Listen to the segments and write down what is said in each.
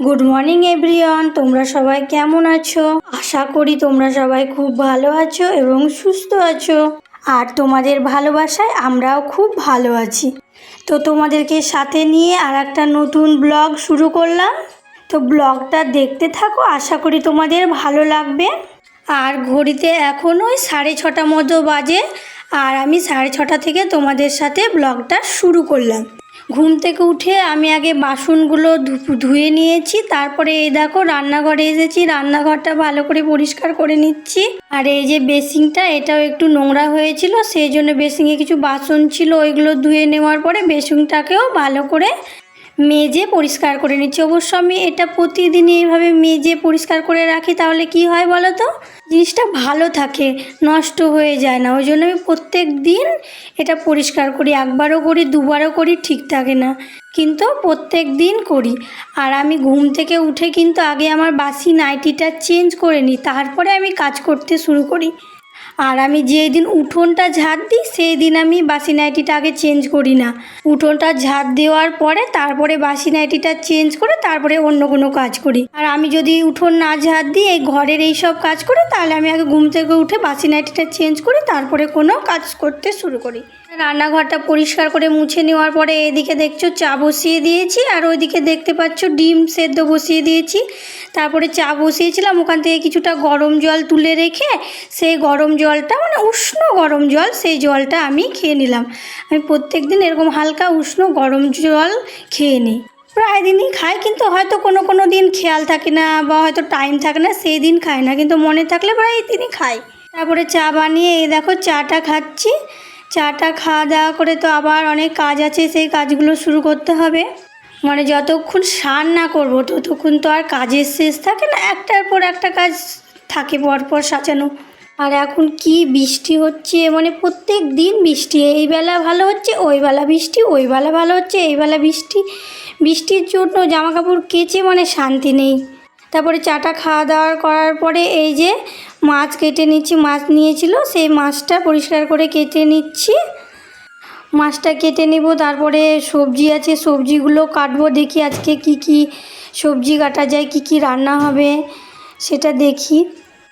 Good morning everyone, তোমরা সবাই কেমন আছো? আশা করি তোমরা সবাই খুব ভালো আছো এবং সুস্থ আছো। আর তোমাদের ভালোবাসায় আমরাও খুব ভালো আছি। তো তোমাদেরকে সাথে নিয়ে আর একটা নতুন ব্লগ শুরু করলাম। তো ব্লগটা দেখতে থাকো, আশা করি তোমাদের ভালো লাগবে। আর ঘড়িতে এখন ওই 6:30 মতো বাজে, আর আমি 6:30 থেকে তোমাদের সাথে ব্লগটা শুরু করলাম। ঘুম থেকে উঠে আমি আগে বাসনগুলো ধুয়ে নিয়েছি, তারপরে এই দেখো রান্নাঘরে এসেছি, রান্নাঘরটা ভালো করে পরিষ্কার করে নিচ্ছি। আর এই যে বেসিনটা, এটাও একটু নোংরা হয়েছিল, সেই জন্য বেসিনে কিছু বাসন ছিল, ওইগুলো ধুয়ে নেওয়ার পরে বেসিনটাকেও ভালো করে মেজে পরিষ্কার করে নিচ্ছি। অবশ্য আমি এটা প্রতিদিনই এইভাবে মেজে পরিষ্কার করে রাখি, তাহলে কি হয় বলো তো, জিনিসটা ভালো থাকে, নষ্ট হয়ে যায় না। ওই জন্য আমি প্রত্যেক দিন এটা পরিষ্কার করি, একবারও করি দুবারও করি ঠিক থাকে না, কিন্তু প্রত্যেক দিন করি। আর আমি ঘুম থেকে উঠে কিন্তু আগে আমার বাসি নাইটিটা চেঞ্জ করে নিই, তারপরে আমি কাজ করতে শুরু করি। আর আমি যেই দিন উঠোনটা ঝাড় দিই সেই দিন আমি বাসি নাইটিটা আগে চেঞ্জ করি না। উঠোনটা ঝাড় দেওয়ার পরে তারপরে বাসি নাইটিটা চেঞ্জ করে তারপরে অন্য কোনো কাজ করি। আর আমি যদি উঠোন না ঝাড় দিই, এই ঘরের এই সব কাজ করি, তাহলে আমি আগে ঘুম থেকে উঠে বাসি নাইটিটা চেঞ্জ করি, তারপরে কোনো কাজ করতে শুরু করি। রান্নাঘরটা পরিষ্কার করে মুছে নেওয়ার পরে এদিকে দেখছো চা বসিয়ে দিয়েছি, আর ওইদিকে দেখতে পাচ্ছ ডিম সেদ্ধ বসিয়ে দিয়েছি। তারপরে চা বসিয়েছিলাম, ওখান থেকে কিছুটা গরম জল তুলে রেখে সেই গরম জলটা, মানে উষ্ণ গরম জল, সেই জলটা আমি খেয়ে নিলাম। আমি প্রত্যেক দিন এরকম হালকা উষ্ণ গরম জল খেয়ে নিই, প্রায় দিনই খাই, কিন্তু হয়তো কোনো কোনো দিন খেয়াল থাকে না বা হয়তো টাইম থাকে না, সেই দিন খাই না, কিন্তু মনে থাকলে প্রায় দিনই খাই। তারপরে চা বানিয়ে এই দেখো চাটা খাচ্ছি। চাটা খাওয়া দাওয়া করে তো আবার অনেক কাজ আছে, সেই কাজগুলো শুরু করতে হবে। মানে যতক্ষণ স্নান না করবো ততক্ষণ তো আর কাজের শেষ থাকে না, একটার পর একটা কাজ থাকে পরপর সাজানো। আর এখন কি বৃষ্টি হচ্ছে, মানে প্রত্যেক দিন বৃষ্টি, এই বেলা ভালো হচ্ছে ওই বেলা বৃষ্টি, ওই বেলা ভালো হচ্ছে এই বেলা বৃষ্টি। বৃষ্টির জন্য জামা কাপড় কেচে মানে শান্তি নেই। তারপরে চাটা খাওয়া দাওয়া করার পরে এই যে মাছ কেটে নিচ্ছি, মাছ নিয়েছিল সেই মাছটা পরিষ্কার করে কেটে নিচ্ছি। মাছটা কেটে নেব, তারপরে সবজি আছে সবজিগুলো কাটবো, দেখি আজকে কি কি সবজি কাটা যায়, কি কি রান্না হবে সেটা দেখি।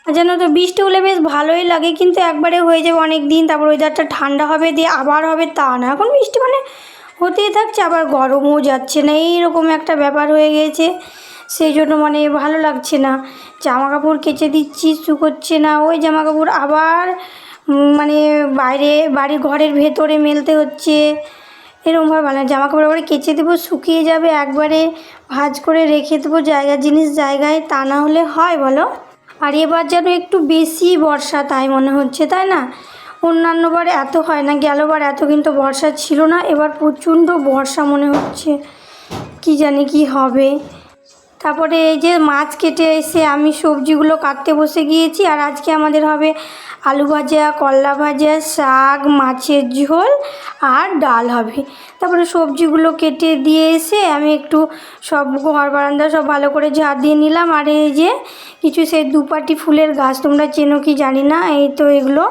আর জানো তো বৃষ্টি হলে বেশ ভালোই লাগে, কিন্তু একবারে হয়ে যাবে অনেক দিন, তারপর ওয়েদারটা ঠান্ডা হবে দিয়ে আবার হবে তা না। এখন বৃষ্টি মানে হতেই থাকছে, আবার গরমও যাচ্ছে না, এইরকম একটা ব্যাপার হয়ে গিয়েছে। সেই জন্য মানে ভালো লাগছে না। জামা কাপড় কেচে দিচ্ছি, শুকোচ্ছে না, ওই জামা কাপড় আবার মানে বাইরে বাড়ির ঘরের ভেতরে মেলতে হচ্ছে। এরকমভাবে ভালো, জামা কাপড় আবার কেচে দেবো, শুকিয়ে যাবে, একবারে ভাঁজ করে রেখে দেবো জায়গা জিনিস জায়গায়, তা না হলে হয় বলো? আর এবার যেন একটু বেশি বর্ষা তাই মনে হচ্ছে, তাই না? অন্যান্যবার এত হয় না, গেলবার এত কিন্তু বর্ষা ছিল না, এবার প্রচণ্ড বর্ষা মনে হচ্ছে, কি জানি কি হবে। তারপরে এই যে মাছ কেটে এসে আমি সবজিগুলো কাটতে বসে গিয়েছি। আর আজকে আমাদের হবে আলু ভাজা, করলা ভাজা, শাক, মাছের ঝোল আর ডাল হবে। তারপরে সবজিগুলো কেটে দিয়ে এসে আমি একটু সব ঘর বারান্দা সব ভালো করে ঝাড় দিয়ে নিলাম। আর এই যে কিছু সেই দুপাটি ফুলের গাছ, তোমরা চেনো কি জানি না, এই তো এগুলো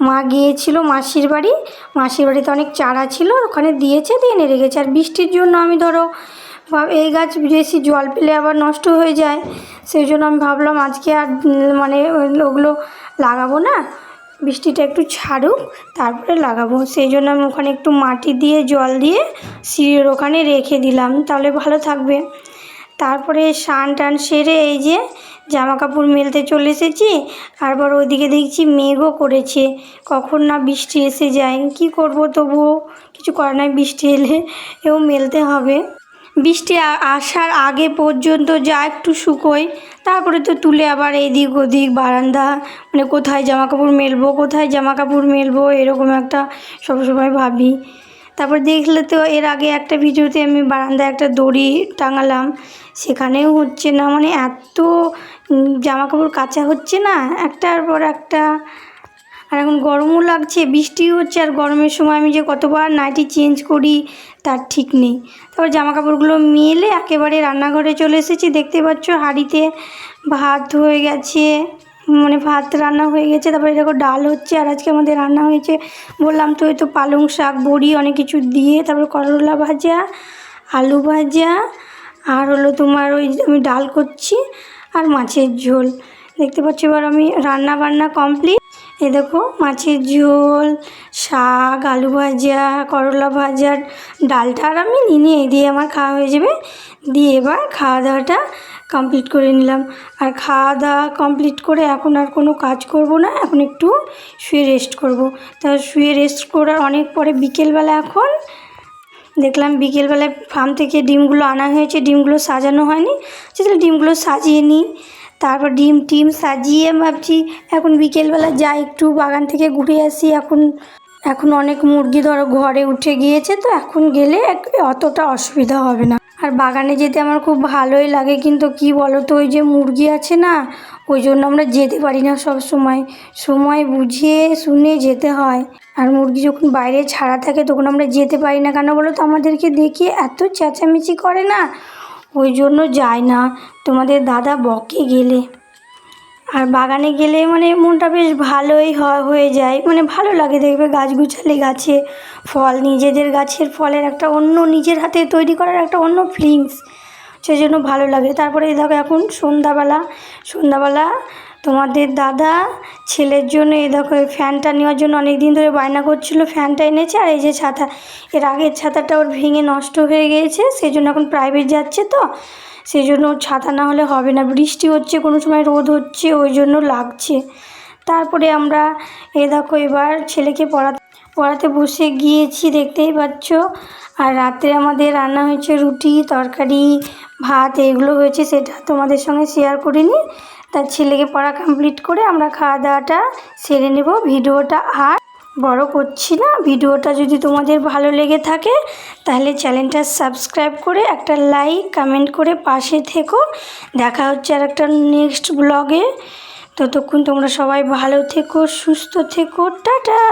মা গিয়েছিল মাসির বাড়ি, মাসির বাড়িতে অনেক চারা ছিল, ওখানে দিয়েছে, দিয়ে এনে রেখেছে। আর বৃষ্টির জন্য আমি ধরো এই গাছ বেশি জল পেলে আবার নষ্ট হয়ে যায়, সেই জন্য আমি ভাবলাম আজকে আর মানে ওগুলো লাগাবো না, বৃষ্টিটা একটু ছাড়ুক তারপরে লাগাবো। সেই জন্য আমি ওখানে একটু মাটি দিয়ে জল দিয়ে সিঁড়ির ওখানে রেখে দিলাম, তাহলে ভালো থাকবে। তারপরে স্নান টান সেরে এই যে জামা কাপড় মেলতে চলে এসেছি। তারপর ওইদিকে দেখছি মেঘও করেছে, কখন না বৃষ্টি এসে যায়, কি করব, তবুও কিছু করার নাই, বৃষ্টি এলে এও মেলতে হবে। বৃষ্টি আসার আগে পর্যন্ত যা একটু শুকোয়, তারপরে তো তুলে আবার এদিক ওদিক বারান্দা, মানে কোথায় জামা কাপড় মেলবো কোথায় জামা কাপড় মেলবো এরকম একটা সবসময় ভাবি। তারপর দেখলে তো এর আগে একটা ভিডিওতে আমি বারান্দায় একটা দড়ি টাঙালাম, সেখানেও হচ্ছে না, মানে এত জামা কাপড় কাচা হচ্ছে না একটার পর একটা। আর এখন গরমও লাগছে, বৃষ্টিও হচ্ছে, আর গরমের সময় আমি যে কতবার নাইটি চেঞ্জ করি তার ঠিক নেই। তারপর জামা কাপড়গুলো মেলে একেবারে রান্নাঘরে চলে এসেছি, দেখতে পাচ্ছ হাঁড়িতে ভাত হয়ে গেছে, মানে ভাত রান্না হয়ে গেছে। তারপরে দেখো ডাল হচ্ছে, আর আজকে আমাদের রান্না হয়েছে বললাম তো, এই তো পালং শাক, বড়ি অনেক কিছু দিয়ে, তারপর করলা ভাজা, আলু ভাজা, আর হলো তোমার ওই আমি ডাল করছি আর মাছের ঝোল। দেখতে পাচ্ছ এবার আমি রান্না বান্না কমপ্লিট। এ দেখো মাছের ঝোল, শাক, আলু ভাজা, করলা ভাজা, ডালটা আর আমি নিয়ে দিয়ে আমার খাওয়া হয়ে যাবে। দিয়ে এবার খাওয়া দাওয়াটা কমপ্লিট করে নিলাম। আর খাওয়া দাওয়া কমপ্লিট করে এখন আর কোনো কাজ করব না, এখন একটু শুয়ে রেস্ট করব। তা শুয়ে রেস্ট করার অনেক পরে বিকেলবেলা এখন দেখলাম বিকেলবেলায় ফার্ম থেকে ডিমগুলো আনা হয়েছে, ডিমগুলো সাজানো হয়নি, তাহলে ডিমগুলো সাজিয়ে নিই। তারপর ডিম সাজিয়ে ভাবছি এখন বিকেলবেলা যাই একটু বাগান থেকে ঘুরে আসি। এখন অনেক মুরগি ধরো ঘরে উঠে গিয়েছে, তো এখন গেলে অতটা অসুবিধা হবে না। আর বাগানে যেতে আমার খুব ভালোই লাগে, কিন্তু কি বলো তো ওই যে মুরগি আছে না, ওই জন্য আমরা যেতে পারি না সব সময় বুঝিয়ে শুনে যেতে হয়। আর মুরগি যখন বাইরে ছাড়া থাকে তখন আমরা যেতে পারি না, কেন বলো তো আমাদেরকে দেখে এত চেঁচামেচি করে না, ওই জন্য যাই না। তোমাদের দাদা বকে গেলে। আর বাগানে গেলে মানে মনটা বেশ ভালোই হয়ে যায়, মানে ভালো লাগে। দেখবে গাছ গুছালে গাছে ফল, নিজেদের গাছের ফলের একটা অন্য, নিজের হাতে তৈরি করার একটা অন্য ফিলিংস, সেই জন্য ভালো লাগে। তারপরে দেখো এখন সন্ধ্যাবেলা তোমাদের দাদা ছেলের জন্য এই দেখো এই ফ্যানটা নেওয়ার জন্য অনেক দিন ধরে বায়না করছিল, ফ্যানটা এনেছে। আর এই যে ছাতা, এর আগের ছাতাটা ওর ভেঙে নষ্ট হয়ে গিয়েছে, সেই জন্য এখন প্রাইভেট যাচ্ছে, তো সেই জন্য ওর ছাতা না হলে হবে না। বৃষ্টি হচ্ছে, কোনো সময় রোদ হচ্ছে, ওই জন্য লাগছে। তারপরে আমরা এই দেখো এবার ছেলেকে পড়াতে বসে গিয়েছি, দেখতেই পাচ্ছ। আর রাতে আমাদের রান্না হয়েছে রুটি, তরকারি, ভাত, এগুলো হয়েছে, সেটা তোমাদের সঙ্গে শেয়ার করিনি। তার ছেলেকে পড়া কমপ্লিট করে আমরা খাওয়া দাওয়াটা সেরে নেব। ভিডিওটা আর বড় করছি না। ভিডিওটা যদি তোমাদের ভালো লেগে থাকে তাহলে চ্যানেলটা সাবস্ক্রাইব করে একটা লাইক কমেন্ট করে পাশে থেকো। দেখা হচ্ছে আর একটা নেক্সট ব্লগে। ততক্ষণ তোমরা সবাই ভালো থেকো, সুস্থ থেকো, টাটা।